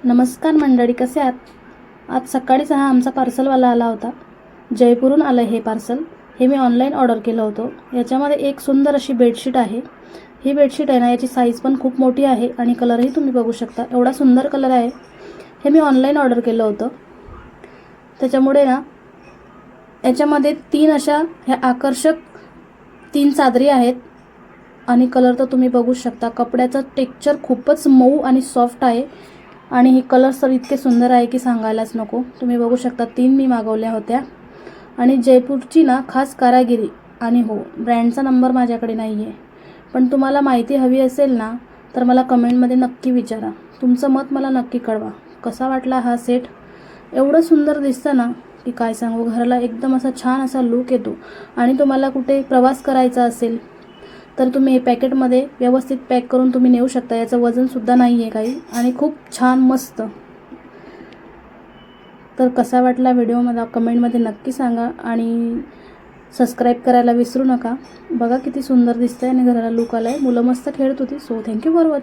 नमस्कार मंडळी, कसे आहात? आज सकाळीच हा आमचा पार्सलवाला आला होता. जयपूरहून आलं हे पार्सल. हे मी ऑनलाईन ऑर्डर केलं होतं. याच्यामध्ये एक सुंदर अशी बेडशीट आहे. ही बेडशीट आहे ना, याची साईज पण खूप मोठी आहे आणि कलरही तुम्ही बघू शकता. एवढा सुंदर कलर आहे. हे मी ऑनलाईन ऑर्डर केलं होतं. त्याच्यामुळे ना याच्यामध्ये 3 अशा ह्या आकर्षक 3 चादरी आहेत आणि कलर तर तुम्ही बघू शकता. कपड्याचं टेक्स्चर खूपच मऊ आणि सॉफ्ट आहे आणि हे कलर्स तर इतके सुंदर आहे की सांगायलाच नको. तुम्ही बघू शकता 3 मी मागवल्या होत्या आणि जयपूरची ना खास कारागिरी. आणि हो, ब्रँडचा नंबर माझ्याकडे नाही आहे, पण तुम्हाला माहिती हवी असेल ना तर मला कमेंटमध्ये नक्की विचारा. तुमचं मत मला नक्की कळवा. कसा वाटला हा सेट? एवढं सुंदर दिसतं ना की काय सांगू. घराला एकदम असा छान असा लूक येतो. आणि तुम्हाला कुठे प्रवास करायचा असेल तर तुम्ही हे पॅकेटमध्ये व्यवस्थित पॅक करून तुम्ही नेऊ शकता. याचं वजनसुद्धा नाही आहे काही आणि खूप छान मस्त. तर कसा वाटला व्हिडिओ मला कमेंटमध्ये नक्की सांगा आणि सबस्क्राईब करायला विसरू नका. बघा किती सुंदर दिसतंय आणि घराला लूक आला आहे. मुलं मस्त खेळत होती. So thank you for watching.